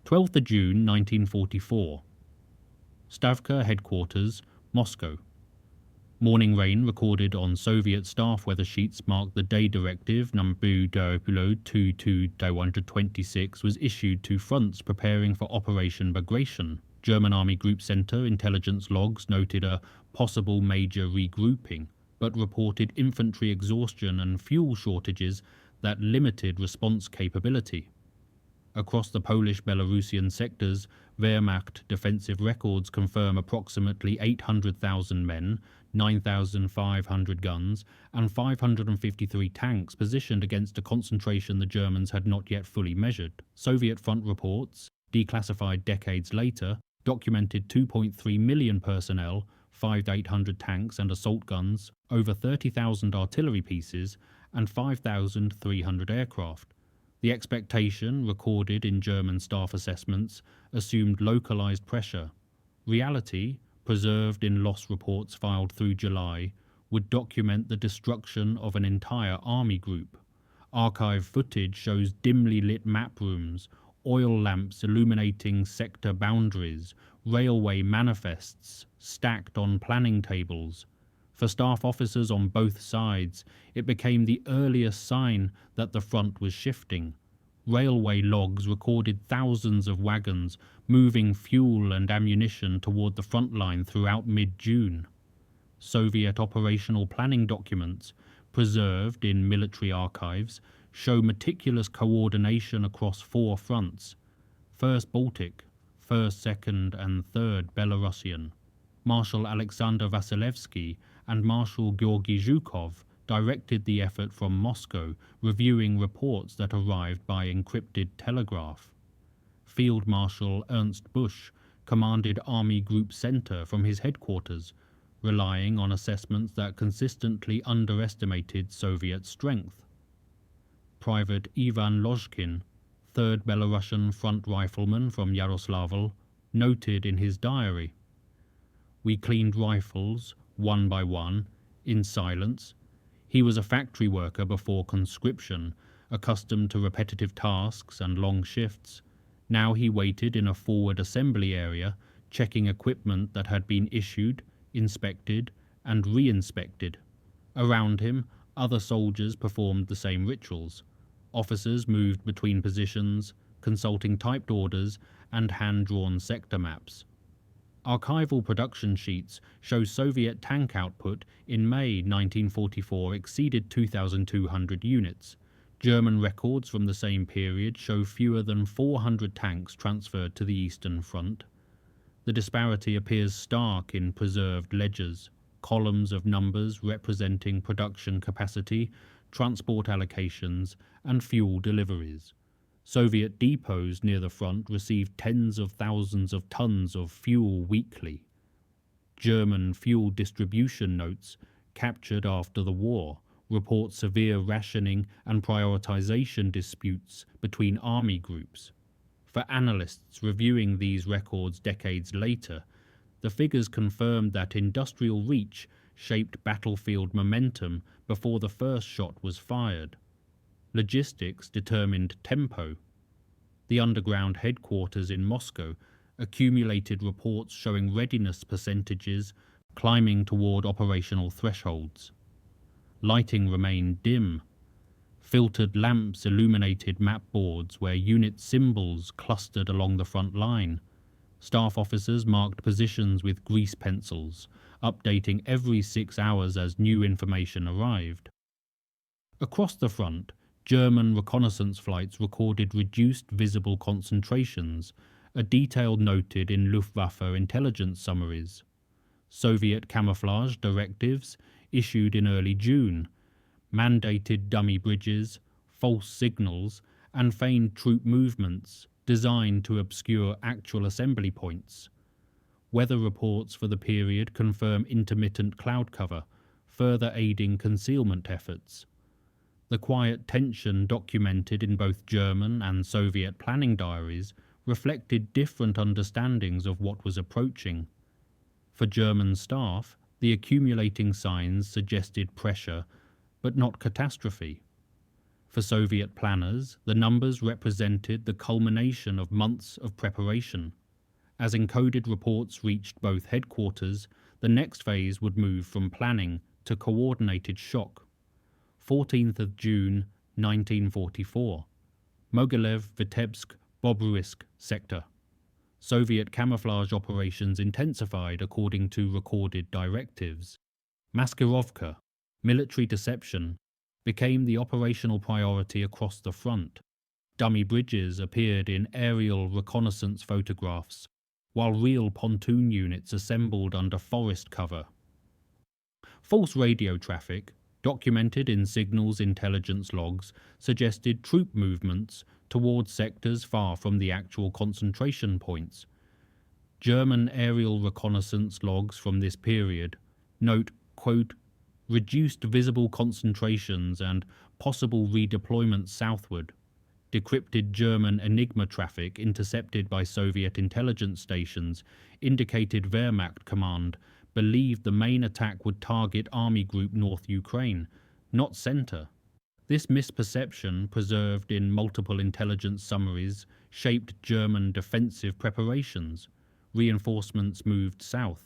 12th of June 1944. Stavka Headquarters, Moscow. Morning rain recorded on Soviet staff weather sheets marked the day directive number 22-126 was issued to fronts preparing for Operation Bagration. German Army Group Center intelligence logs noted a possible major regrouping, but reported infantry exhaustion and fuel shortages that limited response capability. Across the Polish-Belarusian sectors, Wehrmacht defensive records confirm approximately 800,000 men, 9,500 guns, and 553 tanks positioned against a concentration the Germans had not yet fully measured. Soviet front reports, declassified decades later, documented 2.3 million personnel, 5,800 tanks and assault guns, over 30,000 artillery pieces, and 5,300 aircraft. The expectation, recorded in German staff assessments, assumed localized pressure. Reality, preserved in loss reports filed through July, would document the destruction of an entire army group. Archive footage shows dimly lit map rooms, oil lamps illuminating sector boundaries, railway manifests stacked on planning tables. For staff officers on both sides, it became the earliest sign that the front was shifting. Railway logs recorded thousands of wagons moving fuel and ammunition toward the front line throughout mid-June. Soviet operational planning documents, preserved in military archives, show meticulous coordination across 4 fronts: 1st Baltic, 1st, 2nd and 3rd Belarusian. Marshal Alexander Vasilevsky and Marshal Georgy Zhukov directed the effort from Moscow, reviewing reports that arrived by encrypted telegraph. Field Marshal Ernst Busch commanded Army Group Center from his headquarters, relying on assessments that consistently underestimated Soviet strength. Private Ivan Lozhkin, 3rd Belarusian front rifleman from Yaroslavl, noted in his diary, "We cleaned rifles, one by one, in silence. He was a factory worker before conscription, accustomed to repetitive tasks and long shifts. Now he waited in a forward assembly area, checking equipment that had been issued, inspected, and re-inspected. Around him, other soldiers performed the same rituals. Officers moved between positions, consulting typed orders and hand-drawn sector maps. Archival production sheets show Soviet tank output in May 1944 exceeded 2,200 units. German records from the same period show fewer than 400 tanks transferred to the Eastern Front. The disparity appears stark in preserved ledgers, columns of numbers representing production capacity, transport allocations, and fuel deliveries. Soviet depots near the front received tens of thousands of tons of fuel weekly. German fuel distribution notes, captured after the war, report severe rationing and prioritization disputes between army groups. For analysts reviewing these records decades later, the figures confirmed that industrial reach shaped battlefield momentum before the first shot was fired. Logistics determined tempo. The underground headquarters in Moscow accumulated reports showing readiness percentages climbing toward operational thresholds. Lighting remained dim. Filtered lamps illuminated map boards where unit symbols clustered along the front line. Staff officers marked positions with grease pencils, updating every 6 hours as new information arrived. Across the front, German reconnaissance flights recorded reduced visible concentrations, a detail noted in Luftwaffe intelligence summaries. Soviet camouflage directives, issued in early June, mandated dummy bridges, false signals, and feigned troop movements designed to obscure actual assembly points. Weather reports for the period confirm intermittent cloud cover, further aiding concealment efforts. The quiet tension documented in both German and Soviet planning diaries reflected different understandings of what was approaching. For German staff, the accumulating signs suggested pressure, but not catastrophe. For Soviet planners, the numbers represented the culmination of months of preparation. As encoded reports reached both headquarters, the next phase would move from planning to coordinated shock. 14th of June 1944. Mogilev, Vitebsk, Bobruisk sector. Soviet camouflage operations intensified according to recorded directives. Maskirovka, military deception, became the operational priority across the front. Dummy bridges appeared in aerial reconnaissance photographs, while real pontoon units assembled under forest cover. False radio traffic, documented in signals intelligence logs, suggested troop movements towards sectors far from the actual concentration points. German aerial reconnaissance logs from this period note, quote, reduced visible concentrations and possible redeployment southward. Decrypted German Enigma traffic intercepted by Soviet intelligence stations indicated Wehrmacht command believed the main attack would target Army Group North Ukraine, not center. This misperception, preserved in multiple intelligence summaries, shaped German defensive preparations. Reinforcements moved south.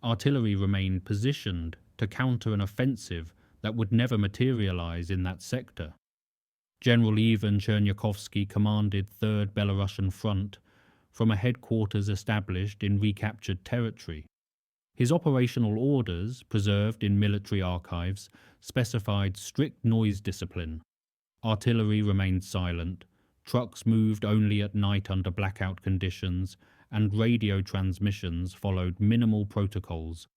Artillery remained positioned to counter an offensive that would never materialize in that sector. General Ivan Chernyakhovsky commanded 3rd Belarusian Front from a headquarters established in recaptured territory. His operational orders, preserved in military archives, specified strict noise discipline. Artillery remained silent, trucks moved only at night under blackout conditions, and radio transmissions followed minimal protocols.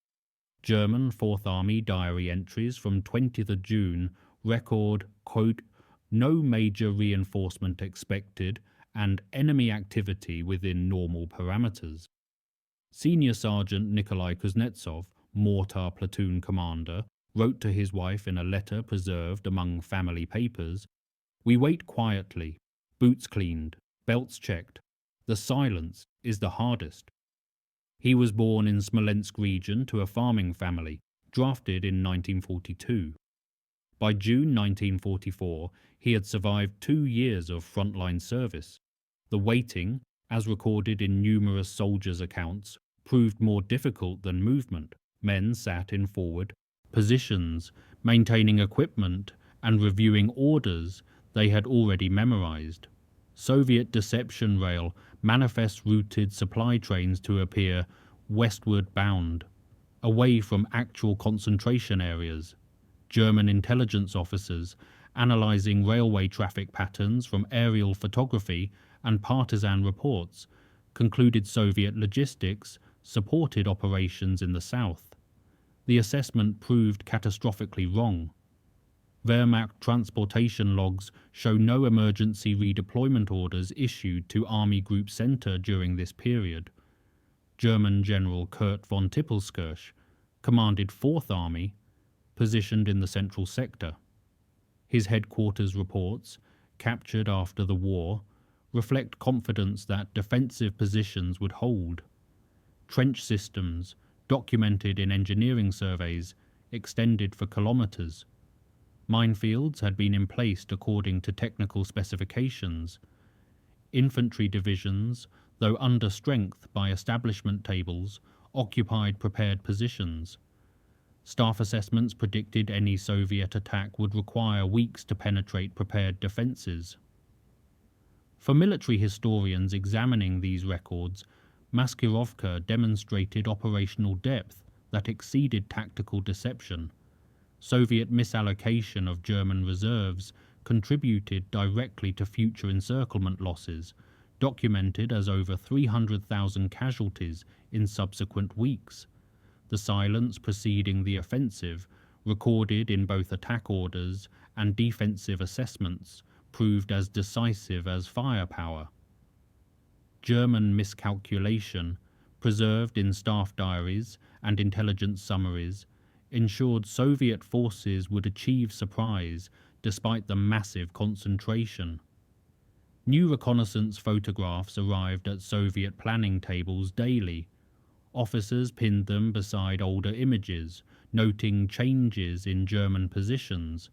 German 4th Army diary entries from 20th of June record, quote, no major reinforcement expected and enemy activity within normal parameters. Senior Sergeant Nikolai Kuznetsov, mortar platoon commander, wrote to his wife in a letter preserved among family papers, we wait quietly, boots cleaned, belts checked. The silence is the hardest. He was born in Smolensk region to a farming family, drafted in 1942. By June 1944, he had survived 2 years of frontline service. The waiting, as recorded in numerous soldiers' accounts, proved more difficult than movement. Men sat in forward positions, maintaining equipment and reviewing orders they had already memorized. Soviet deception rail manifest routed supply trains to appear westward bound, away from actual concentration areas. German intelligence officers, analyzing railway traffic patterns from aerial photography and partisan reports, concluded Soviet logistics supported operations in the south. The assessment proved catastrophically wrong. Wehrmacht transportation logs show no emergency redeployment orders issued to Army Group Center during this period. German General Kurt von Tippelskirch commanded 4th Army, positioned in the central sector. His headquarters reports, captured after the war, reflect confidence that defensive positions would hold. Trench systems, documented in engineering surveys, extended for kilometers. Minefields had been emplaced according to technical specifications. Infantry divisions, though under strength by establishment tables, occupied prepared positions. Staff assessments predicted any Soviet attack would require weeks to penetrate prepared defenses. For military historians examining these records, Maskirovka demonstrated operational depth that exceeded tactical deception. Soviet misallocation of German reserves contributed directly to future encirclement losses, documented as over 300,000 casualties in subsequent weeks. The silence preceding the offensive, recorded in both attack orders and defensive assessments, proved as decisive as firepower. German miscalculation, preserved in staff diaries and intelligence summaries, ensured Soviet forces would achieve surprise despite the massive concentration. New reconnaissance photographs arrived at Soviet planning tables daily. Officers pinned them beside older images, noting changes in German positions,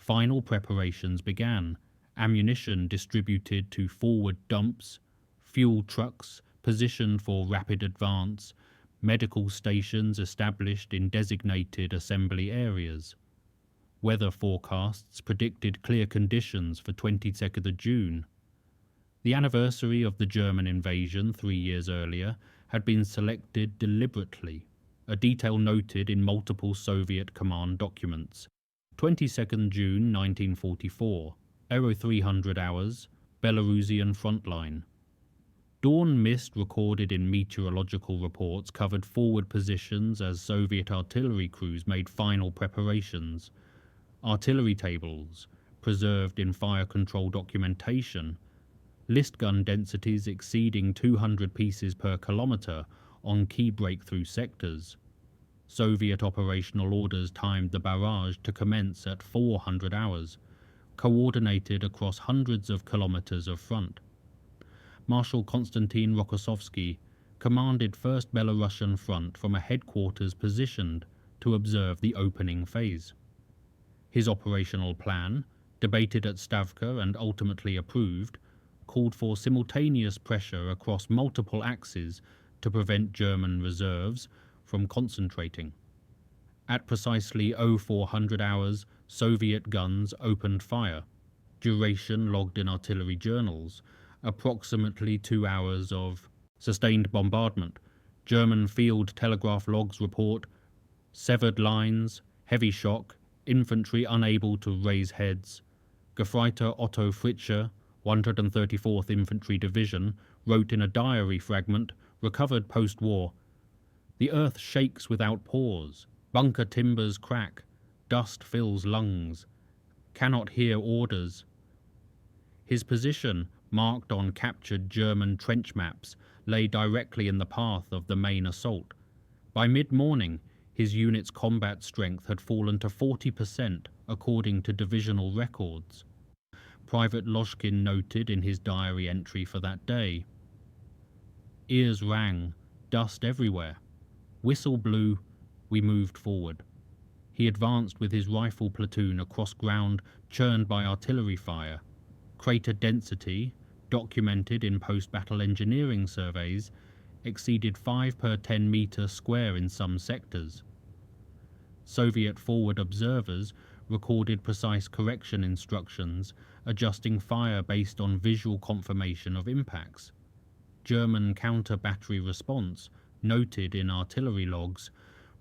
Final preparations began, ammunition distributed to forward dumps, fuel trucks positioned for rapid advance, medical stations established in designated assembly areas. Weather forecasts predicted clear conditions for 22nd of June. The anniversary of the German invasion 3 years earlier had been selected deliberately, a detail noted in multiple Soviet command documents. 22nd June 1944, 0300 hours, Belarusian frontline. Dawn mist recorded in meteorological reports covered forward positions as Soviet artillery crews made final preparations. Artillery tables, preserved in fire control documentation, list gun densities exceeding 200 pieces per kilometre on key breakthrough sectors. Soviet operational orders timed the barrage to commence at 400 hours, coordinated across hundreds of kilometres of front. Marshal Konstantin Rokossovsky commanded 1st Belarusian Front from a headquarters positioned to observe the opening phase. His operational plan, debated at Stavka and ultimately approved, called for simultaneous pressure across multiple axes to prevent German reserves from concentrating. At precisely 0400 hours, Soviet guns opened fire. Duration logged in artillery journals, approximately 2 hours of sustained bombardment. German field telegraph logs report severed lines, heavy shock, infantry unable to raise heads. Gefreiter Otto Fritzsche, 134th Infantry Division, wrote in a diary fragment, recovered post-war, "The earth shakes without pause, bunker timbers crack, dust fills lungs, cannot hear orders." His position, marked on captured German trench maps, lay directly in the path of the main assault. By mid-morning, his unit's combat strength had fallen to 40%, according to divisional records. Private Loshkin noted in his diary entry for that day, "Ears rang, dust everywhere. Whistle blew, we moved forward." He advanced with his rifle platoon across ground churned by artillery fire. Crater density, documented in post-battle engineering surveys, exceeded 5 per 10 metre square in some sectors. Soviet forward observers recorded precise correction instructions, adjusting fire based on visual confirmation of impacts. German counter-battery response, noted in artillery logs,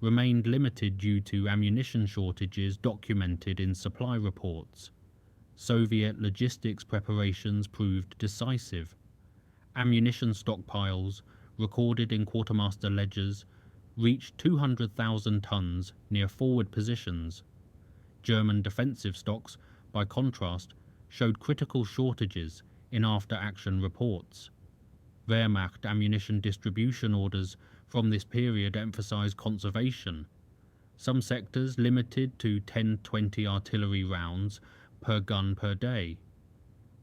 remained limited due to ammunition shortages documented in supply reports. Soviet logistics preparations proved decisive. Ammunition stockpiles, recorded in quartermaster ledgers, reached 200,000 tons near forward positions. German defensive stocks, by contrast, showed critical shortages in after-action reports. Wehrmacht ammunition distribution orders from this period emphasized conservation. Some sectors limited to 10-20 artillery rounds per gun per day.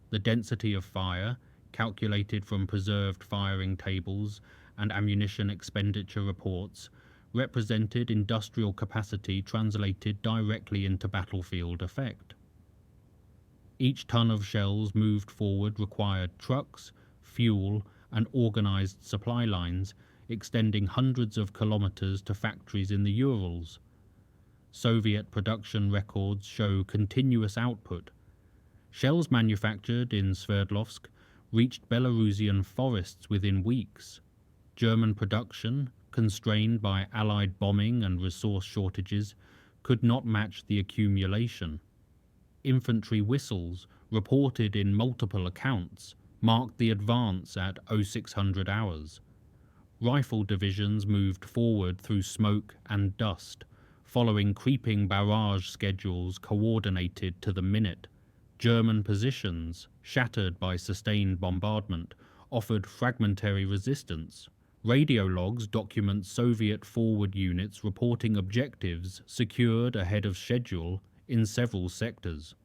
The density of fire, calculated from preserved firing tables and ammunition expenditure reports, represented industrial capacity translated directly into battlefield effect. Each ton of shells moved forward required trucks, fuel, and organized supply lines extending hundreds of kilometers to factories in the Urals. Soviet production records show continuous output. Shells manufactured in Sverdlovsk reached Belarusian forests within weeks. German production, constrained by Allied bombing and resource shortages, could not match the accumulation. Infantry whistles, reported in multiple accounts, marked the advance at 0600 hours. Rifle divisions moved forward through smoke and dust, following creeping barrage schedules coordinated to the minute. German positions, shattered by sustained bombardment, offered fragmentary resistance. Radio logs document Soviet forward units reporting objectives secured ahead of schedule in several sectors.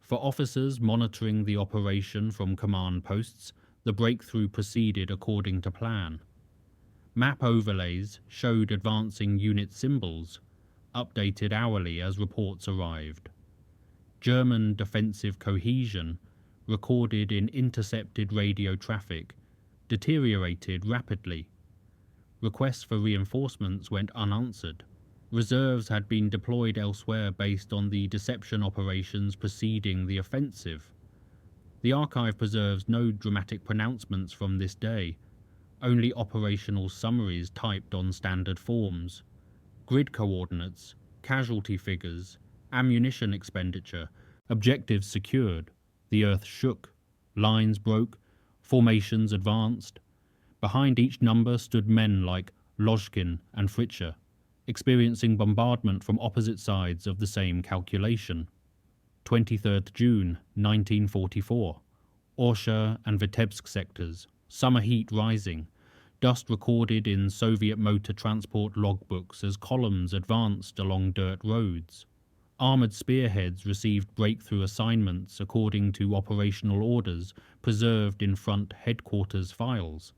For officers monitoring the operation from command posts, the breakthrough proceeded according to plan. Map overlays showed advancing unit symbols, updated hourly as reports arrived. German defensive cohesion, recorded in intercepted radio traffic, deteriorated rapidly. Requests for reinforcements went unanswered. Reserves had been deployed elsewhere based on the deception operations preceding the offensive. The archive preserves no dramatic pronouncements from this day, only operational summaries typed on standard forms. Grid coordinates, casualty figures, ammunition expenditure, objectives secured. The earth shook, lines broke, formations advanced. Behind each number stood men like Lozhkin and Fritscher, experiencing bombardment from opposite sides of the same calculation. 23rd June 1944. Orsha and Vitebsk sectors, summer heat rising, dust recorded in Soviet motor transport logbooks as columns advanced along dirt roads. Armoured spearheads received breakthrough assignments according to operational orders preserved in front headquarters files.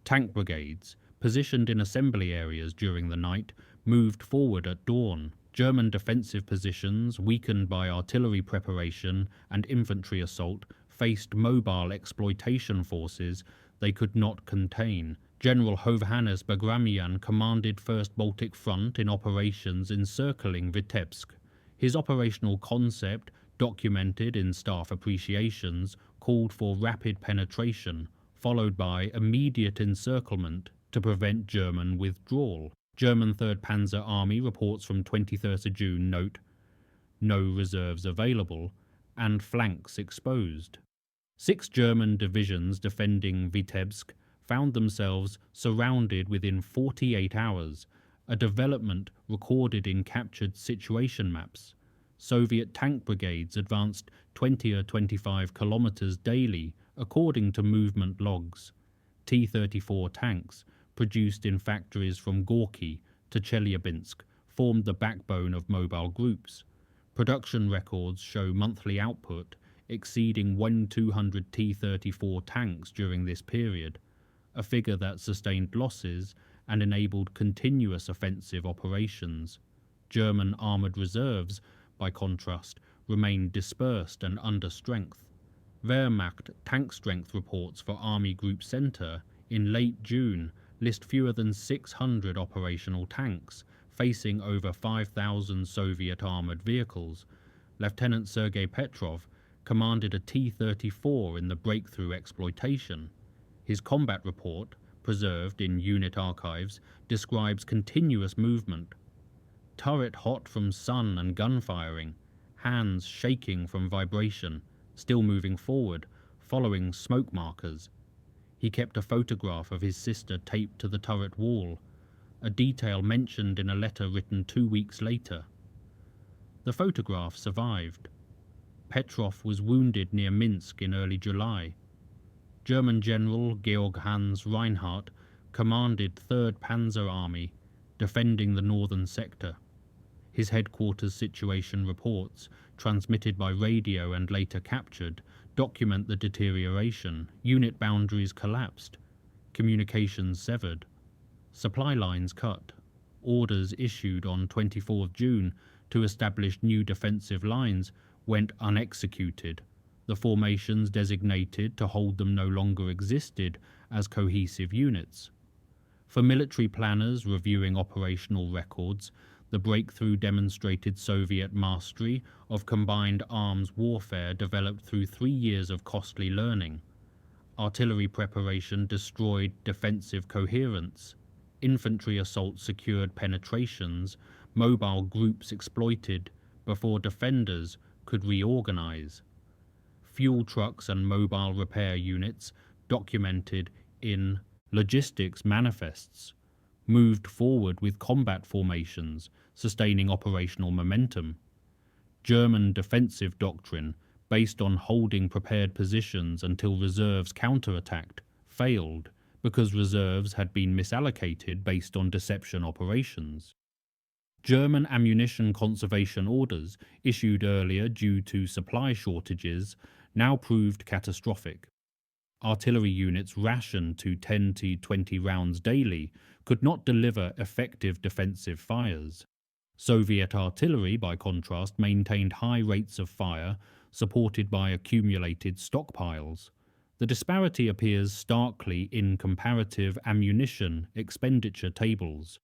Tank brigades, positioned in assembly areas during the night, moved forward at dawn. German defensive positions, weakened by artillery preparation and infantry assault, faced mobile exploitation forces they could not contain. General Hovhannes Bagramian commanded 1st Baltic Front in operations encircling Vitebsk. His operational concept, documented in staff appreciations, called for rapid penetration, followed by immediate encirclement to prevent German withdrawal. German 3rd Panzer Army reports from 23rd June note, no reserves available, and flanks exposed. 6 German divisions defending Vitebsk found themselves surrounded within 48 hours, a development recorded in captured situation maps. Soviet tank brigades advanced 20 or 25 kilometers daily, according to movement logs. T-34 tanks, produced in factories from Gorky to Chelyabinsk, formed the backbone of mobile groups. Production records show monthly output exceeding 1,200 T-34 tanks during this period, a figure that sustained losses and enabled continuous offensive operations. German armoured reserves, by contrast, remained dispersed and under strength. Wehrmacht tank strength reports for Army Group Center in late June list fewer than 600 operational tanks, facing over 5,000 Soviet armoured vehicles. Lieutenant Sergei Petrov commanded a T-34 in the breakthrough exploitation. His combat report, preserved in unit archives, describes continuous movement. Turret hot from sun and gun firing, hands shaking from vibration, still moving forward, following smoke markers. He kept a photograph of his sister taped to the turret wall, a detail mentioned in a letter written 2 weeks later. The photograph survived. Petrov was wounded near Minsk in early July. German General Georg Hans Reinhardt commanded 3rd Panzer Army, defending the northern sector. His headquarters situation reports, transmitted by radio and later captured, document the deterioration. Unit boundaries collapsed, communications severed, supply lines cut, orders issued on 24 June to establish new defensive lines went unexecuted. The formations designated to hold them no longer existed as cohesive units. For military planners reviewing operational records, the breakthrough demonstrated Soviet mastery of combined arms warfare developed through 3 years of costly learning. Artillery preparation destroyed defensive coherence. Infantry assault secured penetrations. Mobile groups exploited before defenders could reorganize. Fuel trucks and mobile repair units, documented in logistics manifests, moved forward with combat formations, sustaining operational momentum. German defensive doctrine, based on holding prepared positions until reserves counterattacked, failed because reserves had been misallocated based on deception operations. German ammunition conservation orders, issued earlier due to supply shortages, now proved catastrophic. Artillery units rationed to 10 to 20 rounds daily could not deliver effective defensive fires. Soviet artillery, by contrast, maintained high rates of fire, supported by accumulated stockpiles. The disparity appears starkly in comparative ammunition expenditure tables.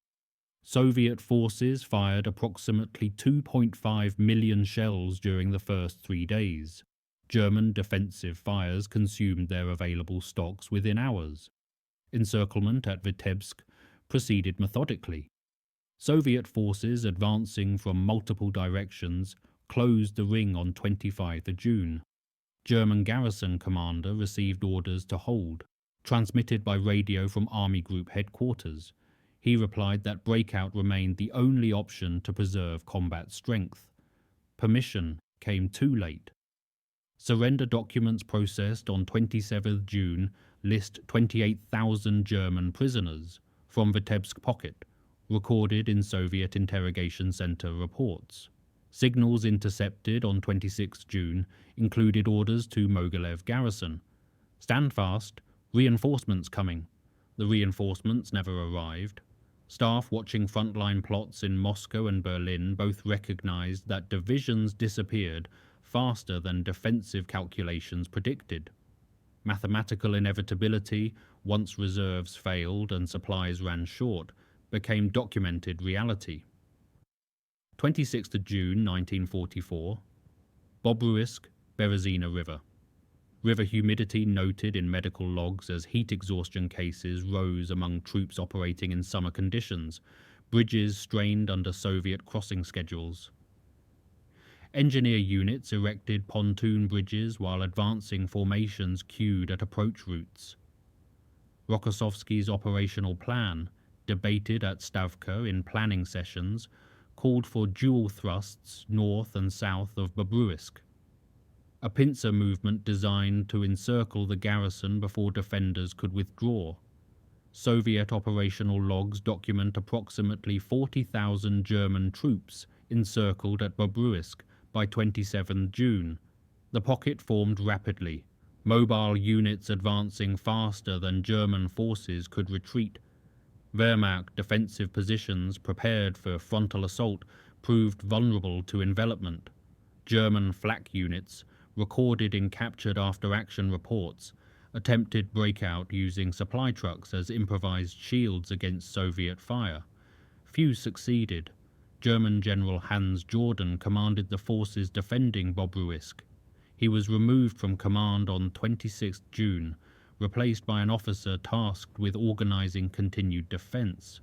Soviet forces fired approximately 2.5 million shells during the first 3 days. German defensive fires consumed their available stocks within hours. Encirclement at Vitebsk proceeded methodically. Soviet forces advancing from multiple directions closed the ring on 25 June. German garrison commander received orders to hold, transmitted by radio from Army Group headquarters. He replied that breakout remained the only option to preserve combat strength. Permission came too late. Surrender documents processed on 27 June list 28,000 German prisoners from Vitebsk pocket, recorded in Soviet interrogation center reports. Signals intercepted on 26 June included orders to Mogilev garrison. Stand fast, reinforcements coming. The reinforcements never arrived. Staff watching frontline plots in Moscow and Berlin both recognized that divisions disappeared faster than defensive calculations predicted. Mathematical inevitability, once reserves failed and supplies ran short, became documented reality. 26 June 1944, Bobruisk, Berezina River. River humidity noted in medical logs as heat exhaustion cases rose among troops operating in summer conditions, bridges strained under Soviet crossing schedules. Engineer units erected pontoon bridges while advancing formations queued at approach routes. Rokossovsky's operational plan, debated at Stavka in planning sessions, called for dual thrusts north and south of Bobruisk. A pincer movement designed to encircle the garrison before defenders could withdraw. Soviet operational logs document approximately 40,000 German troops encircled at Bobruisk by 27 June. The pocket formed rapidly, mobile units advancing faster than German forces could retreat. Wehrmacht defensive positions prepared for frontal assault proved vulnerable to envelopment. German flak units, recorded in captured after-action reports, attempted breakout using supply trucks as improvised shields against Soviet fire. Few succeeded. German General Hans Jordan commanded the forces defending Bobruisk. He was removed from command on 26 June, replaced by an officer tasked with organizing continued defense.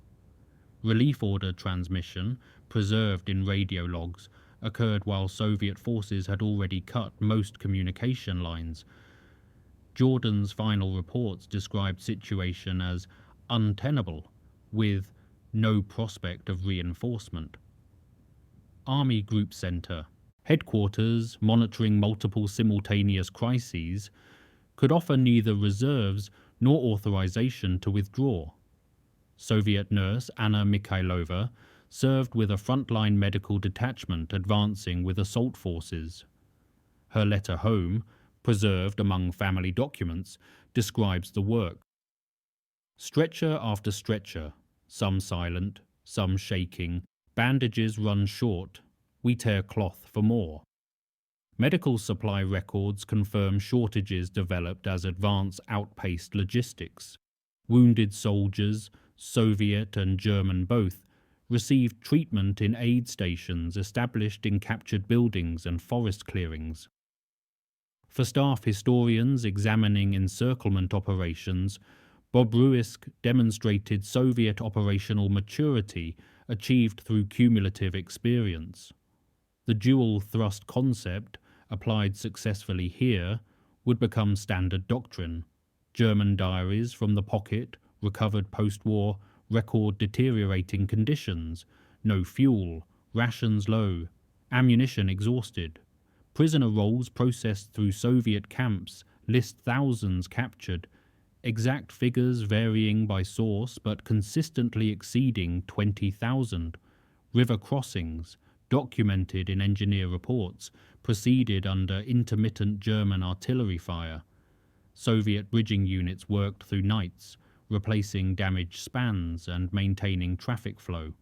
Relief order transmission, preserved in radio logs, occurred while Soviet forces had already cut most communication lines. Jordan's final reports described situation as untenable, with no prospect of reinforcement. Army Group Center, headquarters monitoring multiple simultaneous crises, could offer neither reserves nor authorization to withdraw. Soviet nurse Anna Mikhailova served with a frontline medical detachment advancing with assault forces. Her letter home, preserved among family documents, describes the work. Stretcher after stretcher, some silent, some shaking, bandages run short, we tear cloth for more. Medical supply records confirm shortages developed as advance outpaced logistics. Wounded soldiers, Soviet and German both, received treatment in aid stations established in captured buildings and forest clearings. For staff historians examining encirclement operations, Bobruisk demonstrated Soviet operational maturity achieved through cumulative experience. The dual thrust concept, applied successfully here, would become standard doctrine. German diaries from the pocket, recovered post-war, record deteriorating conditions, no fuel, rations low, ammunition exhausted. Prisoner rolls processed through Soviet camps list thousands captured, exact figures varying by source but consistently exceeding 20,000. River crossings, documented in engineer reports, proceeded under intermittent German artillery fire. Soviet bridging units worked through nights, replacing damaged spans and maintaining traffic flow.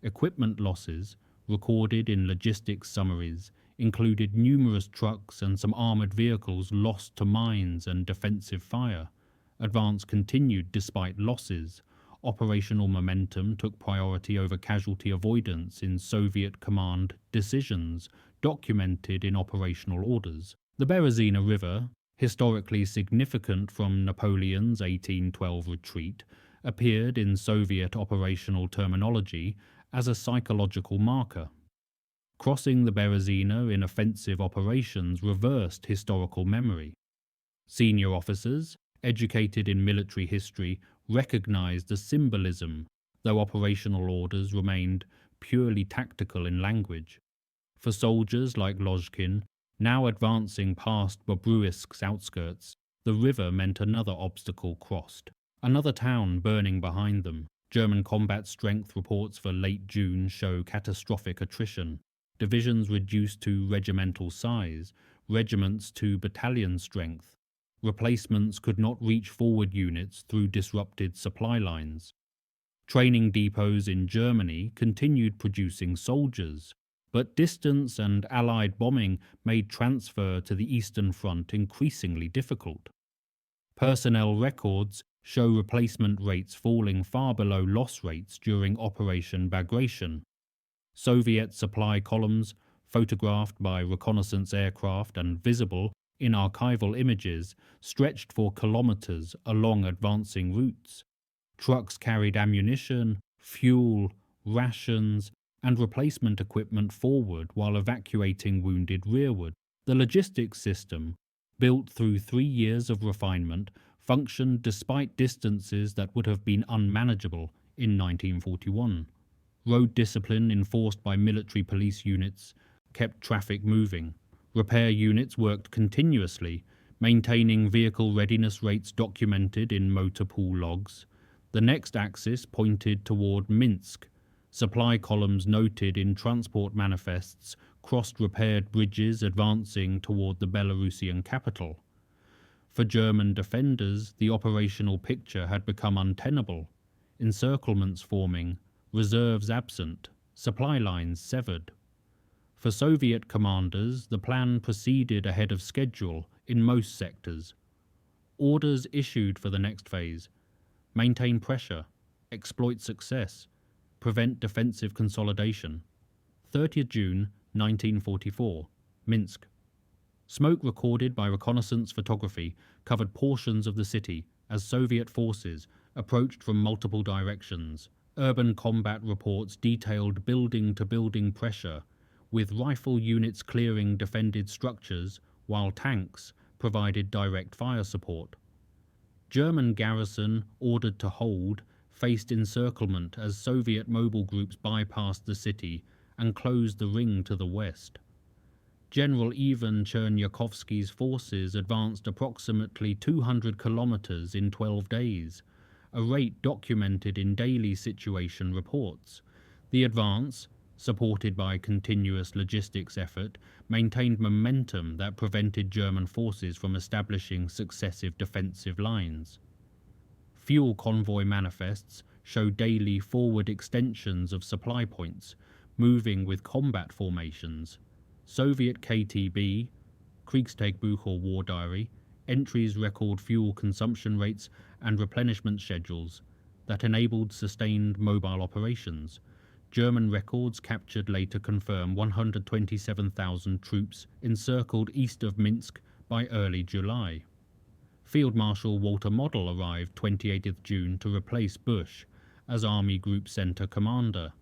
Equipment losses, recorded in logistics summaries, included numerous trucks and some armoured vehicles lost to mines and defensive fire. Advance continued despite losses. Operational momentum took priority over casualty avoidance in Soviet command decisions, documented in operational orders. The Berezina River, historically significant from Napoleon's 1812 retreat, appeared in Soviet operational terminology as a psychological marker. Crossing the Berezina in offensive operations reversed historical memory. Senior officers, educated in military history, recognized the symbolism, though operational orders remained purely tactical in language. For soldiers like Lozhkin, now advancing past Bobruisk's outskirts, the river meant another obstacle crossed, another town burning behind them. German combat strength reports for late June show catastrophic attrition. Divisions reduced to regimental size, regiments to battalion strength. Replacements could not reach forward units through disrupted supply lines. Training depots in Germany continued producing soldiers, but distance and Allied bombing made transfer to the Eastern Front increasingly difficult. Personnel records show replacement rates falling far below loss rates during Operation Bagration. Soviet supply columns, photographed by reconnaissance aircraft and visible in archival images, stretched for kilometers along advancing routes. Trucks carried ammunition, fuel, rations, and replacement equipment forward while evacuating wounded rearward. The logistics system, built through 3 years of refinement, functioned despite distances that would have been unmanageable in 1941. Road discipline enforced by military police units kept traffic moving. Repair units worked continuously, maintaining vehicle readiness rates documented in motor pool logs. The next axis pointed toward Minsk. Supply columns noted in transport manifests crossed repaired bridges advancing toward the Belarusian capital. For German defenders, the operational picture had become untenable. Encirclements forming, reserves absent, supply lines severed. For Soviet commanders, the plan proceeded ahead of schedule in most sectors. Orders issued for the next phase: maintain pressure, exploit success, prevent defensive consolidation. 30th June 1944, Minsk. Smoke recorded by reconnaissance photography covered portions of the city as Soviet forces approached from multiple directions. Urban combat reports detailed building-to-building pressure, with rifle units clearing defended structures while tanks provided direct fire support. German garrison ordered to hold faced encirclement as Soviet mobile groups bypassed the city and closed the ring to the west. General Ivan Chernyakovsky's forces advanced approximately 200 kilometers in 12 days, a rate documented in daily situation reports. The advance, supported by continuous logistics effort, maintained momentum that prevented German forces from establishing successive defensive lines. Fuel convoy manifests show daily forward extensions of supply points, moving with combat formations. Soviet KTB, Kriegstagebuch or War Diary, entries record fuel consumption rates and replenishment schedules that enabled sustained mobile operations. German records captured later confirm 127,000 troops encircled east of Minsk by early July. Field Marshal Walter Model arrived 28th June to replace Bush as Army Group Center commander,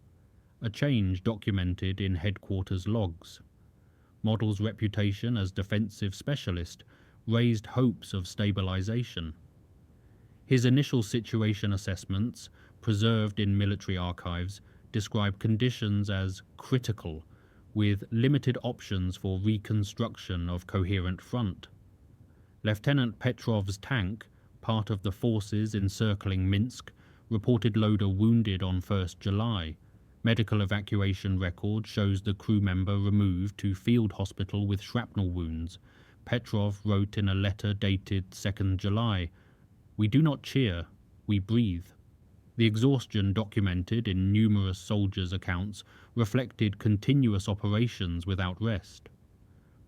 a change documented in headquarters logs. Model's reputation as defensive specialist raised hopes of stabilization. His initial situation assessments, preserved in military archives, describe conditions as critical, with limited options for reconstruction of coherent front. Lieutenant Petrov's tank, part of the forces encircling Minsk, reported Loader wounded on 1st July. Medical evacuation record shows the crew member removed to field hospital with shrapnel wounds. Petrov wrote in a letter dated 2nd July, "We do not cheer, we breathe." The exhaustion documented in numerous soldiers' accounts reflected continuous operations without rest.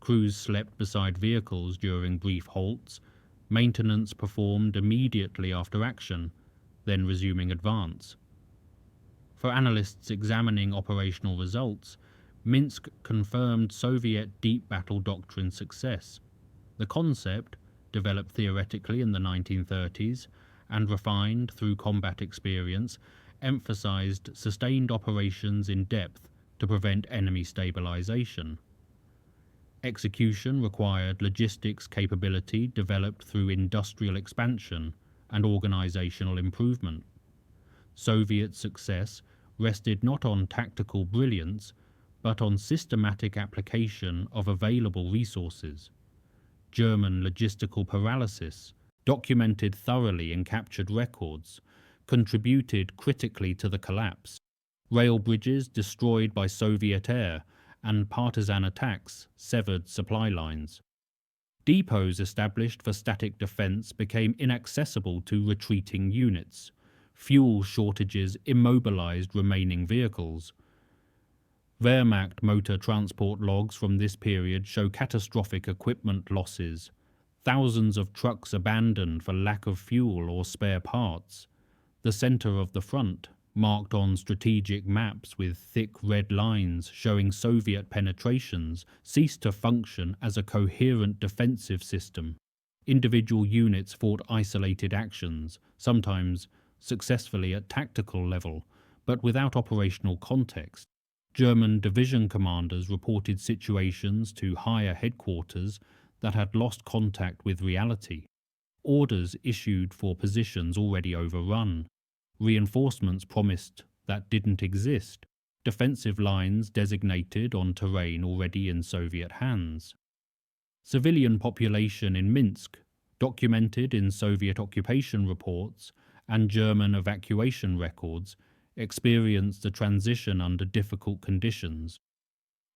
Crews slept beside vehicles during brief halts, maintenance performed immediately after action, then resuming advance. For analysts examining operational results, Minsk confirmed Soviet deep battle doctrine success. The concept, developed theoretically in the 1930s and refined through combat experience, emphasized sustained operations in depth to prevent enemy stabilization. Execution required logistics capability developed through industrial expansion and organizational improvement. Soviet success rested not on tactical brilliance, but on systematic application of available resources. German logistical paralysis, documented thoroughly in captured records, contributed critically to the collapse. Rail bridges destroyed by Soviet air and partisan attacks severed supply lines. Depots established for static defense became inaccessible to retreating units. Fuel shortages immobilized remaining vehicles. Wehrmacht motor transport logs from this period show catastrophic equipment losses. Thousands of trucks abandoned for lack of fuel or spare parts. The center of the front, marked on strategic maps with thick red lines showing Soviet penetrations, ceased to function as a coherent defensive system. Individual units fought isolated actions, sometimes successfully at tactical level, but without operational context. German division commanders reported situations to higher headquarters that had lost contact with reality. Orders issued for positions already overrun. Reinforcements promised that didn't exist. Defensive lines designated on terrain already in Soviet hands. Civilian population in Minsk, documented in Soviet occupation reports and German evacuation records, experienced a transition under difficult conditions.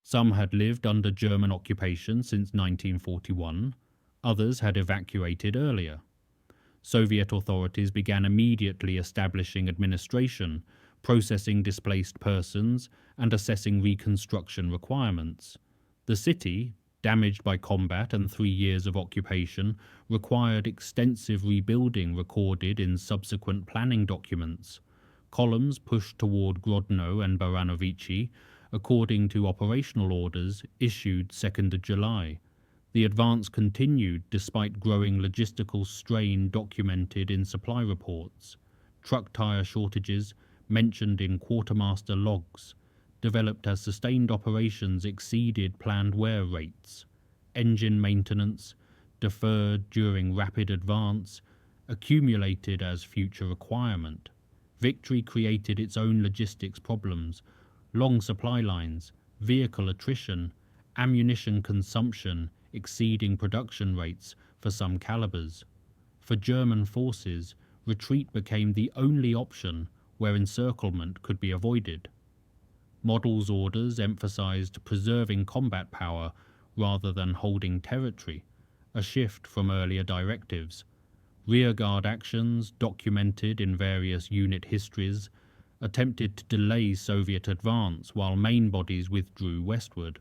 Some had lived under German occupation since 1941, others had evacuated earlier. Soviet authorities began immediately establishing administration, processing displaced persons, and assessing reconstruction requirements. The city, damaged by combat and 3 years of occupation, required extensive rebuilding recorded in subsequent planning documents. Columns pushed toward Grodno and Baranovichi, according to operational orders issued 2nd July. The advance continued despite growing logistical strain documented in supply reports. Truck tire shortages, mentioned in quartermaster logs, developed as sustained operations exceeded planned wear rates. Engine maintenance, deferred during rapid advance, accumulated as future requirement. Victory created its own logistics problems: long supply lines, vehicle attrition, ammunition consumption exceeding production rates for some calibers. For German forces, retreat became the only option where encirclement could be avoided. Models orders emphasized preserving combat power rather than holding territory, a shift from earlier directives. Rearguard actions, documented in various unit histories, attempted to delay Soviet advance while main bodies withdrew westward.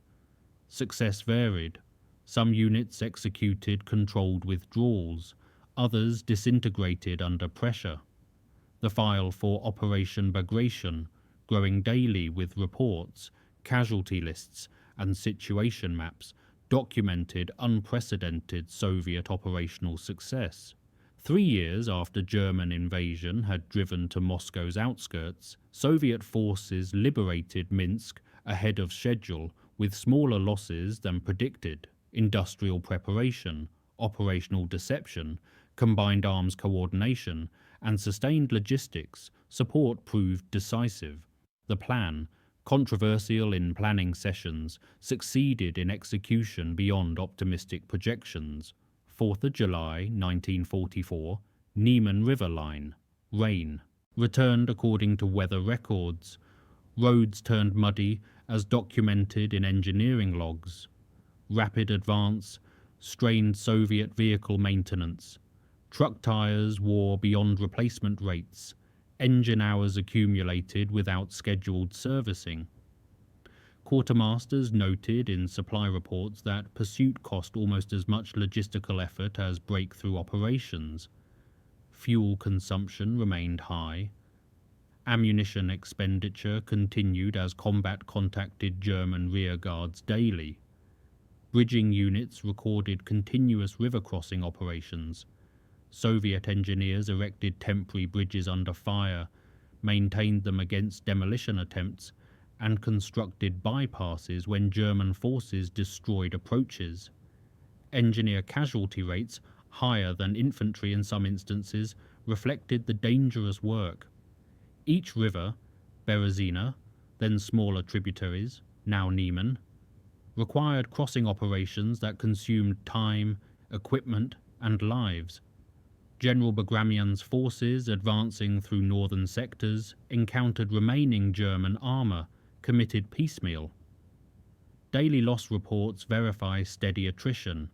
Success varied. Some units executed controlled withdrawals, others disintegrated under pressure. The file for Operation Bagration, growing daily with reports, casualty lists, and situation maps, documented unprecedented Soviet operational success. 3 years after German invasion had driven to Moscow's outskirts, Soviet forces liberated Minsk ahead of schedule with smaller losses than predicted. Industrial preparation, operational deception, combined arms coordination, and sustained logistics support proved decisive. The plan, controversial in planning sessions, succeeded in execution beyond optimistic projections. 4th July 1944, Niemen River Line, rain. Returned according to weather records. Roads turned muddy as documented in engineering logs. Rapid advance, strained Soviet vehicle maintenance. Truck tires wore beyond replacement rates. engine hours accumulated without scheduled servicing. Quartermasters noted in supply reports that pursuit cost almost as much logistical effort as breakthrough operations. Fuel consumption remained high. Ammunition expenditure continued as combat contacted German rearguards daily. Bridging units recorded continuous river crossing operations. Soviet engineers erected temporary bridges under fire, maintained them against demolition attempts, and constructed bypasses when German forces destroyed approaches. Engineer casualty rates, higher than infantry in some instances, reflected the dangerous work. Each river, Berezina, then smaller tributaries, now Niemen, required crossing operations that consumed time, equipment, and lives. General Bagramyan's forces, advancing through northern sectors, encountered remaining German armour, committed piecemeal. Daily loss reports verify steady attrition.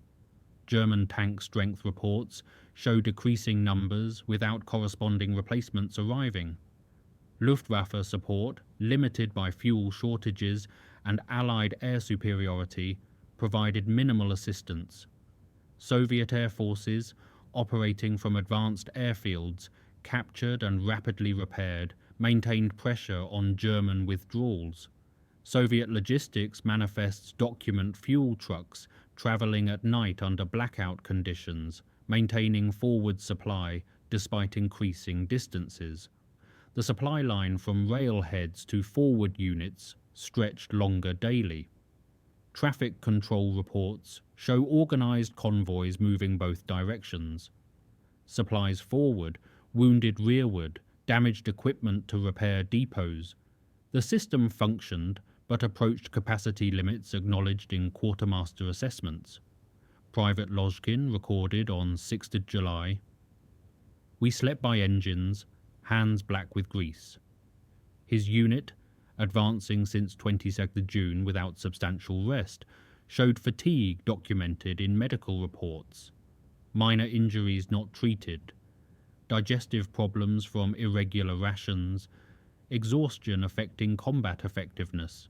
German tank strength reports show decreasing numbers without corresponding replacements arriving. Luftwaffe support, limited by fuel shortages and Allied air superiority, provided minimal assistance. Soviet air forces, operating from advanced airfields, captured and rapidly repaired, maintained pressure on German withdrawals. Soviet logistics manifests document fuel trucks traveling at night under blackout conditions, maintaining forward supply despite increasing distances. The supply line from railheads to forward units stretched longer daily. Traffic control reports show organized convoys moving both directions. Supplies forward, wounded rearward, damaged equipment to repair depots. The system functioned, but approached capacity limits acknowledged in quartermaster assessments. Private Lozhkin recorded on 6th July, "We slept by engines, hands black with grease." His unit, advancing since 22nd June without substantial rest, showed fatigue documented in medical reports. Minor injuries not treated. Digestive problems from irregular rations. Exhaustion affecting combat effectiveness.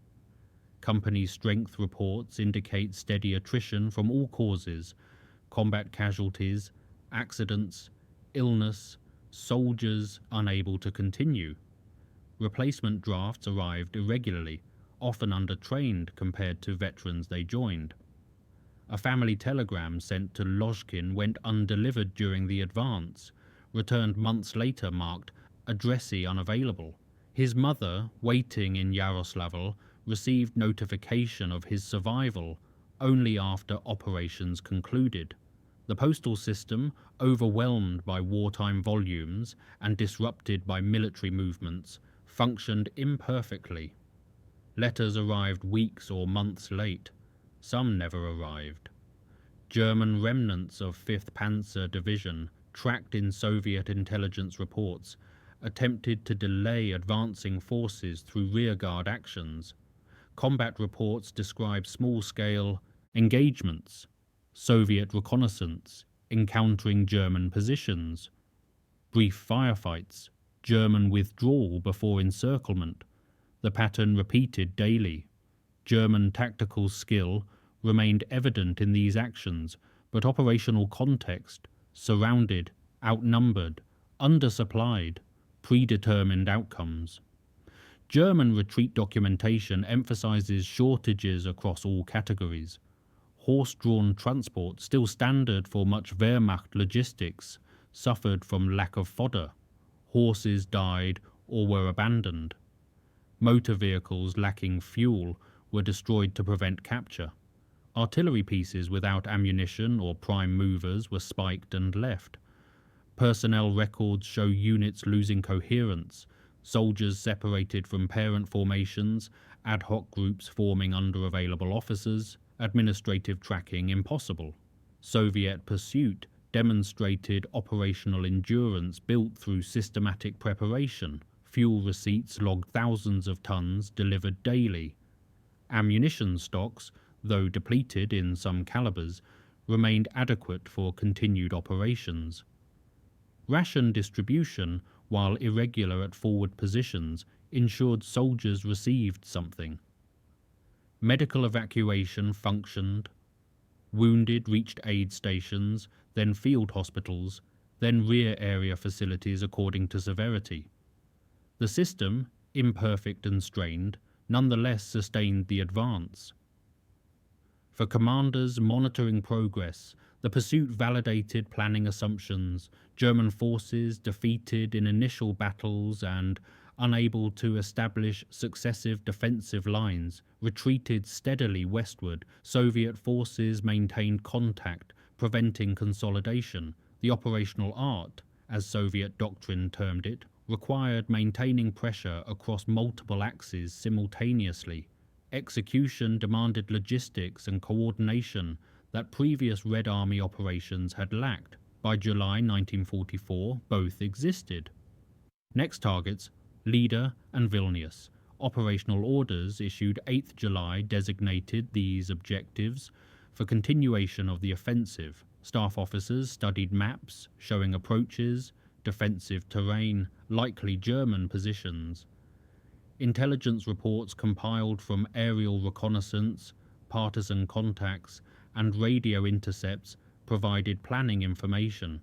Company strength reports indicate steady attrition from all causes: combat casualties, accidents, illness, soldiers unable to continue. Replacement drafts arrived irregularly, often undertrained compared to veterans they joined. A family telegram sent to Lozhkin went undelivered during the advance, returned months later marked "addressee unavailable." His mother, waiting in Yaroslavl, received notification of his survival only after operations concluded. The postal system, overwhelmed by wartime volumes and disrupted by military movements, functioned imperfectly. Letters arrived weeks or months late. Some never arrived. German remnants of 5th Panzer Division, tracked in Soviet intelligence reports, attempted to delay advancing forces through rearguard actions. Combat reports describe small-scale engagements, Soviet reconnaissance, encountering German positions, brief firefights, German withdrawal before encirclement. The pattern repeated daily. German tactical skill remained evident in these actions, but operational context, surrounded, outnumbered, undersupplied, predetermined outcomes. German retreat documentation emphasizes shortages across all categories. Horse-drawn transport, still standard for much Wehrmacht logistics, suffered from lack of fodder. Horses died or were abandoned. Motor vehicles lacking fuel were destroyed to prevent capture. Artillery pieces without ammunition or prime movers were spiked and left. Personnel records show units losing coherence, soldiers separated from parent formations, ad hoc groups forming under available officers, administrative tracking impossible. Soviet pursuit demonstrated operational endurance built through systematic preparation. Fuel receipts logged thousands of tons delivered daily. Ammunition stocks, though depleted in some calibers, remained adequate for continued operations. Ration distribution, while irregular at forward positions ensured soldiers received something. Medical evacuation functioned. Wounded reached aid stations, then field hospitals, then rear area facilities according to severity. The system, imperfect and strained, nonetheless sustained the advance. For commanders monitoring progress, the pursuit validated planning assumptions. German forces, defeated in initial battles and unable to establish successive defensive lines, retreated steadily westward. Soviet forces maintained contact, preventing consolidation. The operational art, as Soviet doctrine termed it, required maintaining pressure across multiple axes simultaneously. Execution demanded logistics and coordination that previous Red Army operations had lacked. By July 1944, both existed. Next targets, Lida and Vilnius. Operational orders issued 8th July designated these objectives for continuation of the offensive. Staff officers studied maps showing approaches, defensive terrain, likely German positions. Intelligence reports compiled from aerial reconnaissance, partisan contacts, and radio intercepts provided planning information.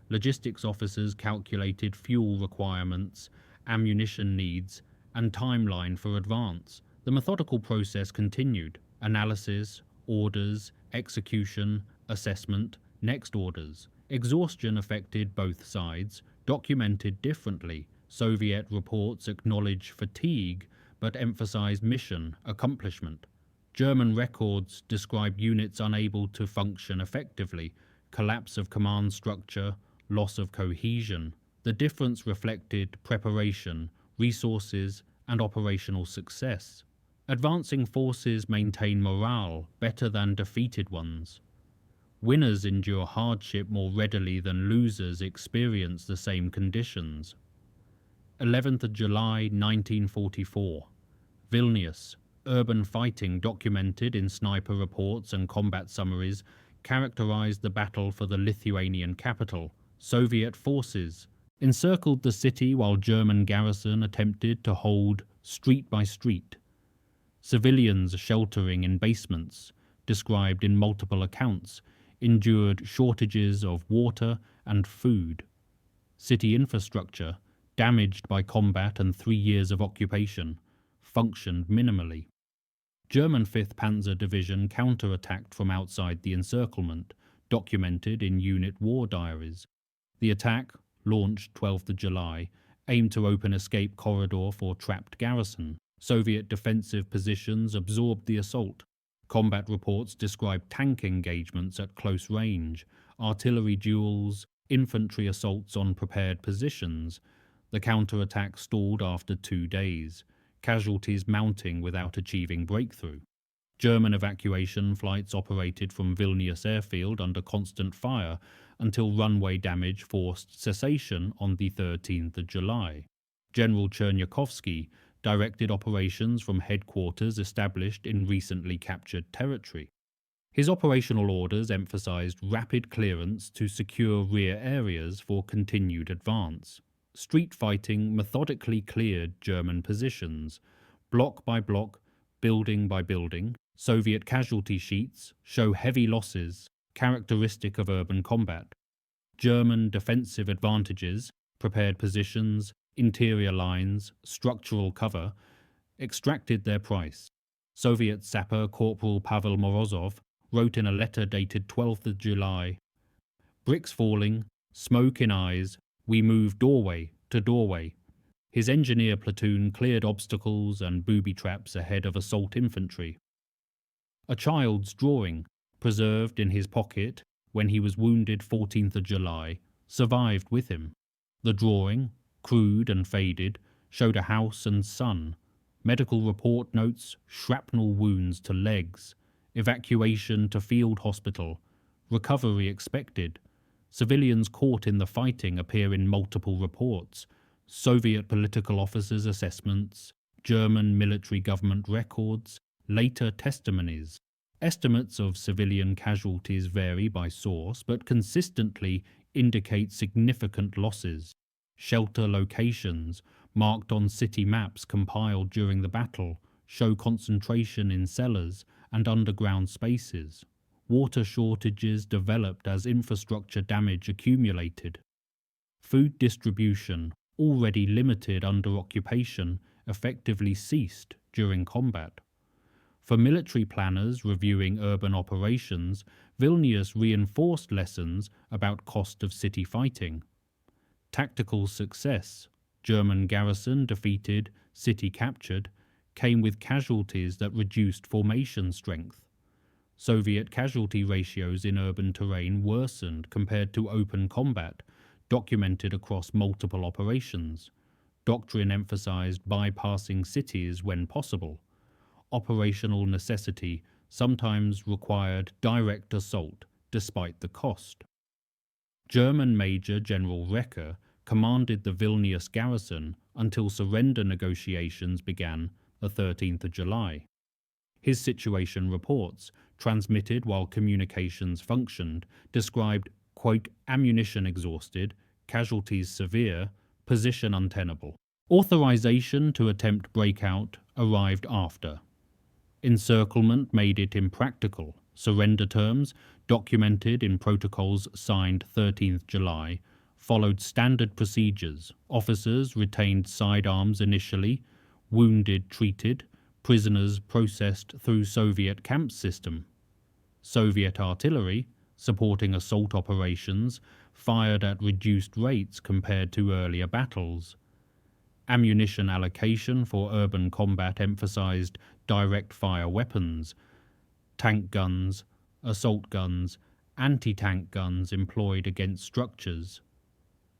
Logistics officers calculated fuel requirements, ammunition needs, and timeline for advance. The methodical process continued: analysis, orders, execution, assessment, next orders. Exhaustion affected both sides, documented differently. Soviet reports acknowledge fatigue but emphasize mission, accomplishment. German records describe units unable to function effectively, collapse of command structure, loss of cohesion. The difference reflected preparation, resources, and operational success. Advancing forces maintain morale better than defeated ones. Winners endure hardship more readily than losers experience the same conditions. 11th of July 1944. Vilnius. Urban fighting documented in sniper reports and combat summaries characterized the battle for the Lithuanian capital. Soviet forces encircled the city while German garrison attempted to hold street by street. Civilians sheltering in basements, described in multiple accounts, endured shortages of water and food. City infrastructure, damaged by combat and 3 years of occupation, functioned minimally. German 5th Panzer Division counterattacked from outside the encirclement, documented in unit war diaries. The attack, launched 12th of July, aimed to open escape corridor for trapped garrison. Soviet defensive positions absorbed the assault. Combat reports described tank engagements at close range, artillery duels, infantry assaults on prepared positions. The counterattack stalled after 2 days, casualties mounting without achieving breakthrough. German evacuation flights operated from Vilnius airfield under constant fire until runway damage forced cessation on the 13th of July. General Chernyakhovsky directed operations from headquarters established in recently captured territory. His operational orders emphasized rapid clearance to secure rear areas for continued advance. Street fighting methodically cleared German positions, block by block, building by building. Soviet casualty sheets show heavy losses, characteristic of urban combat. German defensive advantages, prepared positions, interior lines, structural cover, extracted their price. Soviet sapper Corporal Pavel Morozov wrote in a letter dated 12th of July, "Bricks falling, smoke in eyes, we move doorway to doorway." His engineer platoon cleared obstacles and booby traps ahead of assault infantry. A child's drawing, preserved in his pocket when he was wounded 14th of July, survived with him. The drawing, crude and faded, showed a house and son. Medical report notes shrapnel wounds to legs, evacuation to field hospital, recovery expected. Civilians caught in the fighting appear in multiple reports: Soviet political officers' assessments, German military government records, later testimonies. Estimates of civilian casualties vary by source, but consistently indicate significant losses. Shelter locations, marked on city maps compiled during the battle, show concentration in cellars and underground spaces. Water shortages developed as infrastructure damage accumulated. Food distribution, already limited under occupation, effectively ceased during combat. For military planners reviewing urban operations, Vilnius reinforced lessons about cost of city fighting. Tactical success, German garrison defeated, city captured, came with casualties that reduced formation strength. Soviet casualty ratios in urban terrain worsened compared to open combat, documented across multiple operations. Doctrine emphasized bypassing cities when possible. Operational necessity sometimes required direct assault despite the cost. German Major General Recker commanded the Vilnius garrison until surrender negotiations began the 13th of July. His situation reports, transmitted while communications functioned, described, quote, ammunition exhausted, casualties severe, position untenable. Authorization to attempt breakout arrived after. Encirclement made it impractical. Surrender terms, documented in protocols signed 13th July, followed standard procedures. Officers retained sidearms initially, wounded treated, prisoners processed through Soviet camp system. Soviet artillery, supporting assault operations, fired at reduced rates compared to earlier battles. Ammunition allocation for urban combat emphasized direct fire weapons, tank guns, assault guns, anti-tank guns employed against structures.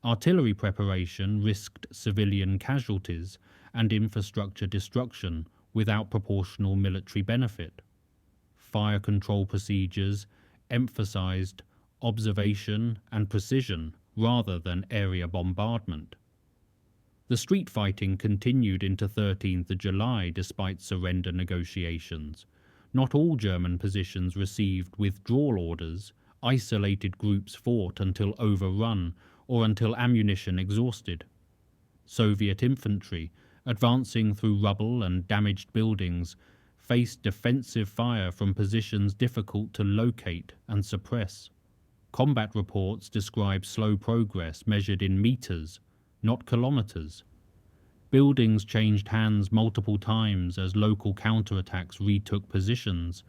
Artillery preparation risked civilian casualties and infrastructure destruction without proportional military benefit. Fire control procedures emphasized observation and precision rather than area bombardment. The street fighting continued into 13th of July despite surrender negotiations. Not all German positions received withdrawal orders. Isolated groups fought until overrun or until ammunition exhausted. Soviet infantry, advancing through rubble and damaged buildings, faced defensive fire from positions difficult to locate and suppress. Combat reports describe slow progress measured in meters, not kilometers. Buildings changed hands multiple times as local counterattacks retook positions.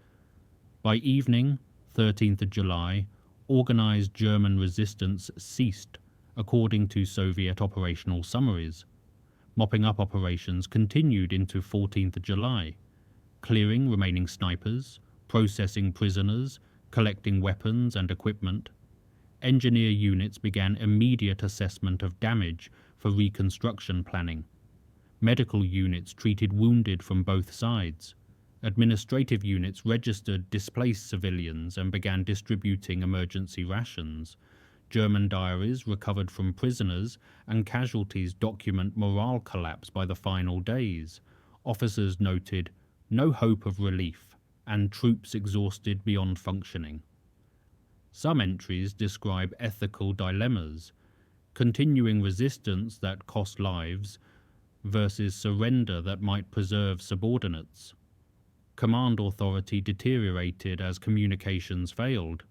By evening, 13th of July, organized German resistance ceased, according to Soviet operational summaries. Mopping up operations continued into 14th of July, clearing remaining snipers, processing prisoners, collecting weapons and equipment. Engineer units began immediate assessment of damage for reconstruction planning. Medical units treated wounded from both sides. Administrative units registered displaced civilians and began distributing emergency rations. German diaries recovered from prisoners and casualties document morale collapse by the final days. Officers noted no hope of relief and troops exhausted beyond functioning. Some entries describe ethical dilemmas, continuing resistance that cost lives versus surrender that might preserve subordinates. Command authority deteriorated as communications failed.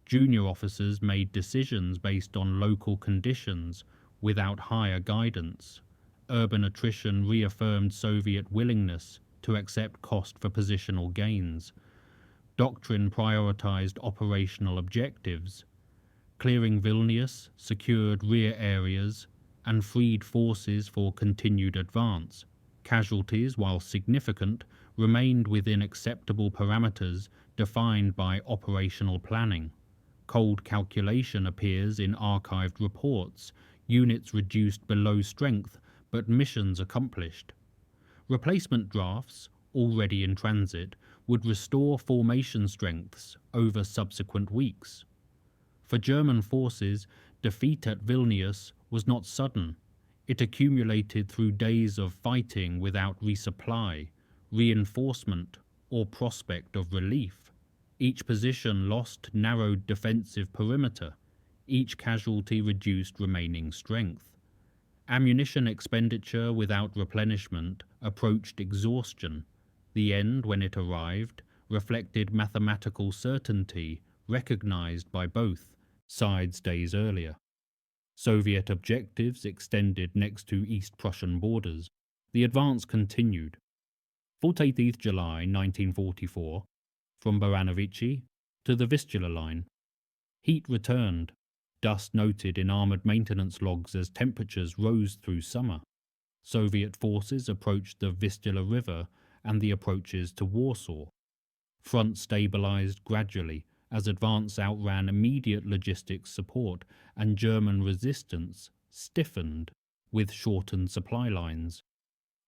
Junior officers made decisions based on local conditions without higher guidance. Urban attrition reaffirmed Soviet willingness to accept cost for positional gains. Doctrine prioritized operational objectives. Clearing Vilnius secured rear areas and freed forces for continued advance. Casualties, while significant, remained within acceptable parameters defined by operational planning. Cold calculation appears in archived reports, units reduced below strength, but missions accomplished. Replacement drafts, already in transit, would restore formation strengths over subsequent weeks. For German forces, defeat at Vilnius was not sudden. It accumulated through days of fighting without resupply, reinforcement, or prospect of relief. Each position lost narrowed defensive perimeter. Each casualty reduced remaining strength. Ammunition expenditure without replenishment approached exhaustion. The end, when it arrived, reflected mathematical certainty recognized by both sides days earlier. Soviet objectives extended next to East Prussian borders. The advance continued. 14th July 1944, from Baranovichi to the Vistula line. Heat returned, dust noted in armoured maintenance logs as temperatures rose through summer. Soviet forces approached the Vistula River and the approaches to Warsaw. Front stabilised gradually as advance outran immediate logistics support, and German resistance stiffened with shortened supply lines.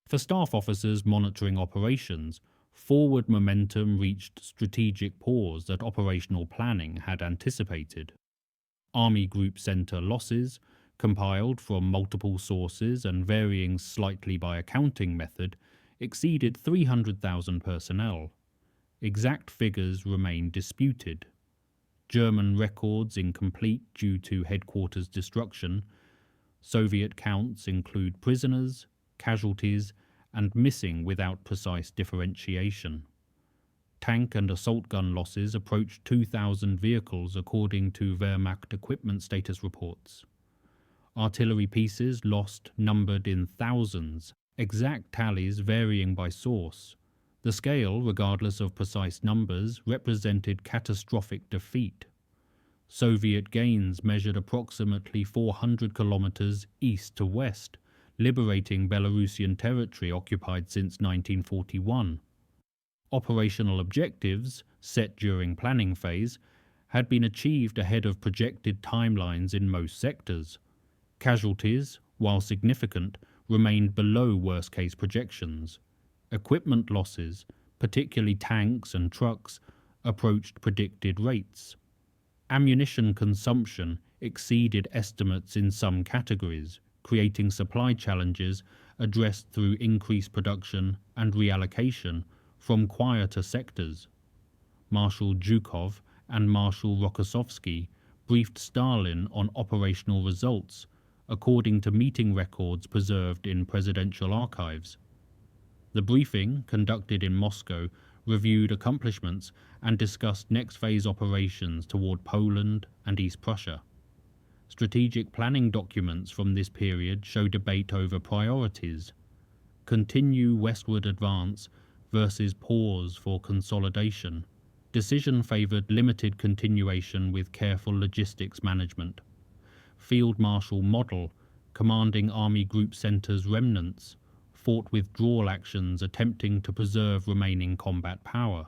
For staff officers monitoring operations, forward momentum reached strategic pause that operational planning had anticipated. Army Group Centre losses, compiled from multiple sources and varying slightly by accounting method, exceeded 300,000 personnel. Exact figures remain disputed. German records incomplete due to headquarters destruction. Soviet counts include prisoners, casualties, and missing without precise differentiation. Tank and assault gun losses approached 2,000 vehicles according to Wehrmacht equipment status reports. Artillery pieces lost numbered in thousands, exact tallies varying by source. The scale, regardless of precise numbers, represented catastrophic defeat. Soviet gains measured approximately 400 kilometers east to west, liberating Belarusian territory occupied since 1941. Operational objectives, set during planning phase, had been achieved ahead of projected timelines in most sectors. Casualties, while significant, remained below worst-case projections. Equipment losses, particularly tanks and trucks, approached predicted rates. Ammunition consumption exceeded estimates in some categories, creating supply challenges addressed through increased production and reallocation from quieter sectors. Marshal Zhukov and Marshal Rokossovsky briefed Stalin on operational results, according to meeting records preserved in presidential archives. The briefing, conducted in Moscow, reviewed accomplishments and discussed next phase operations toward Poland and East Prussia. Strategic planning documents from this period show debate over priorities. Continue westward advance versus pause for consolidation. Decision favoured limited continuation with careful logistics management. Field Marshal Model, commanding Army Group Centre's remnants, fought withdrawal actions attempting to preserve remaining combat power.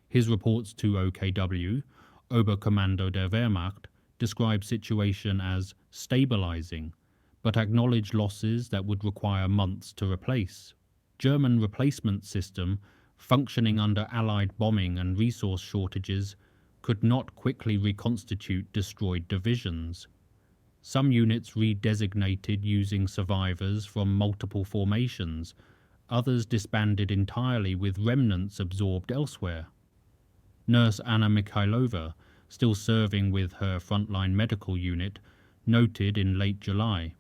His reports to OKW, Oberkommando der Wehrmacht, described situation as stabilizing, but acknowledged losses that would require months to replace. German replacement system, functioning under Allied bombing and resource shortages, could not quickly reconstitute destroyed divisions. Some units redesignated using survivors from multiple formations, others disbanded entirely with remnants absorbed elsewhere. Nurse Anna Mikhailova, still serving with her frontline medical unit, noted in late July,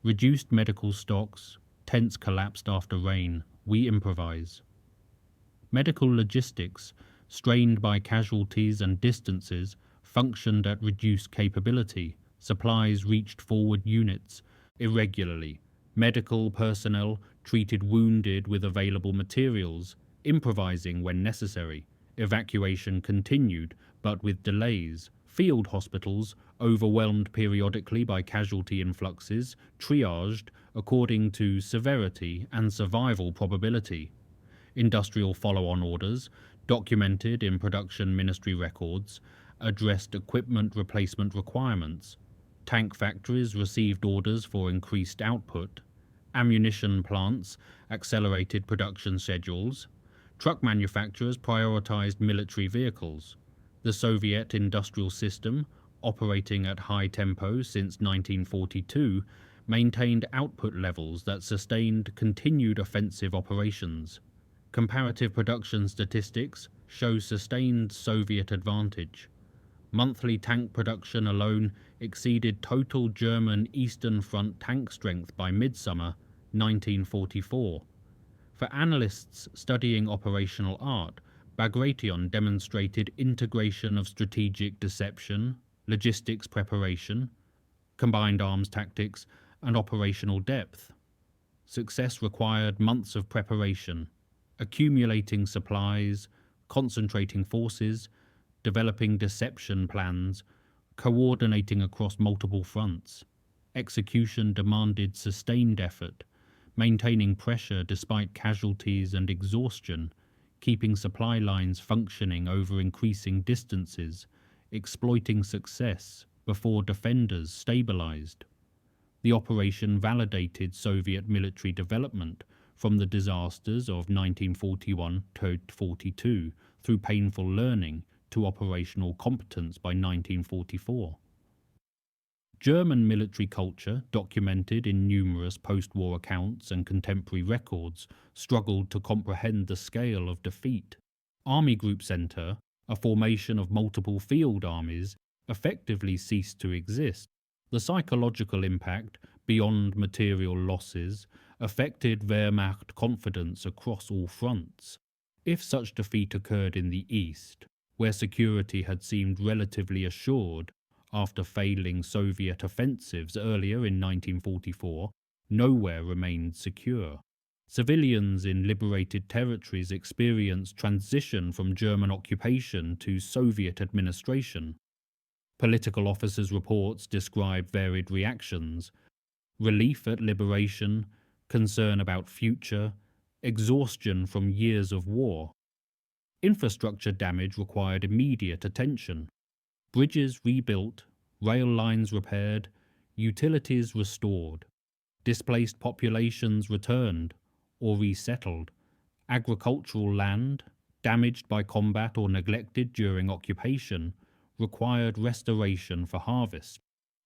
"Reduced medical stocks, tents collapsed after rain, we improvise." Medical logistics, strained by casualties and distances, functioned at reduced capability. Supplies reached forward units irregularly. Medical personnel treated wounded with available materials, improvising when necessary. Evacuation continued, but with delays. Field hospitals, overwhelmed periodically by casualty influxes, triaged according to severity and survival probability. Industrial follow-on orders, documented in production ministry records, addressed equipment replacement requirements. Tank factories received orders for increased output. Ammunition plants accelerated production schedules. Truck manufacturers prioritized military vehicles. The Soviet industrial system, operating at high tempo since 1942, maintained output levels that sustained continued offensive operations. Comparative production statistics show sustained Soviet advantage. monthly tank production alone exceeded total German Eastern Front tank strength by midsummer 1944. For analysts studying operational art, Bagration demonstrated integration of strategic deception, logistics preparation, combined arms tactics, and operational depth. Success required months of preparation, accumulating supplies, concentrating forces, developing deception plans, coordinating across multiple fronts. Execution demanded sustained effort, maintaining pressure despite casualties and exhaustion, keeping supply lines functioning over increasing distances, exploiting success before defenders stabilized. The operation validated Soviet military development from the disasters of 1941 to 42 through painful learning to operational competence by 1944. German military culture, documented in numerous post-war accounts and contemporary records, struggled to comprehend the scale of defeat. Army Group Center, a formation of multiple field armies, effectively ceased to exist. The psychological impact, beyond material losses, affected Wehrmacht confidence across all fronts. If such defeat occurred in the east, where security had seemed relatively assured, after failing Soviet offensives earlier in 1944, nowhere remained secure. Civilians in liberated territories experienced transition from German occupation to Soviet administration. Political officers' reports describe varied reactions: relief at liberation, concern about future, exhaustion from years of war. Infrastructure damage required immediate attention. Bridges rebuilt, rail lines repaired, utilities restored. Displaced populations returned or resettled. Agricultural land, damaged by combat or neglected during occupation, required restoration for harvest.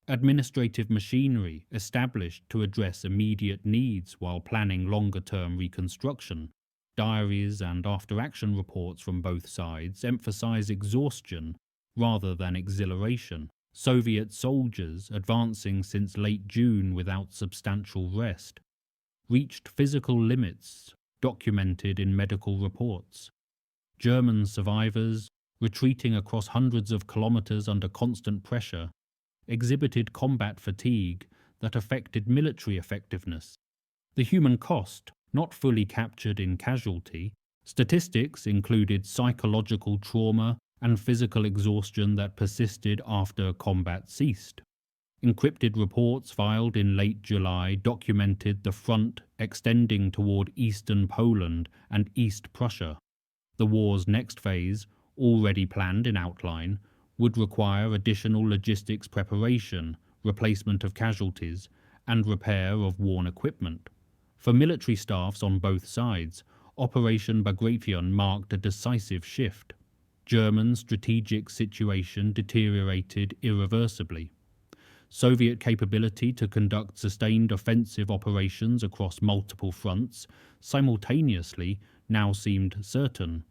Administrative machinery established to address immediate needs while planning longer-term reconstruction. Diaries and after-action reports from both sides emphasize exhaustion rather than exhilaration. Soviet soldiers, advancing since late June without substantial rest, reached physical limits documented in medical reports. German survivors, retreating across hundreds of kilometers under constant pressure, exhibited combat fatigue that affected military effectiveness. The human cost, not fully captured in casualty, statistics included psychological trauma and physical exhaustion that persisted after combat ceased. Encrypted reports filed in late July documented the front extending toward eastern Poland and East Prussia. The war's next phase, already planned in outline, would require additional logistics preparation, replacement of casualties, and repair of worn equipment. For military staffs on both sides, Operation Bagration marked a decisive shift. German strategic situation deteriorated irreversibly. Soviet capability to conduct sustained offensive operations across multiple fronts simultaneously now seemed certain.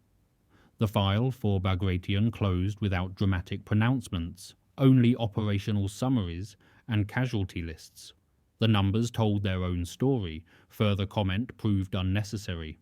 The file for Bagration closed without dramatic pronouncements, only operational summaries and casualty lists. The numbers told their own story, further comment proved unnecessary.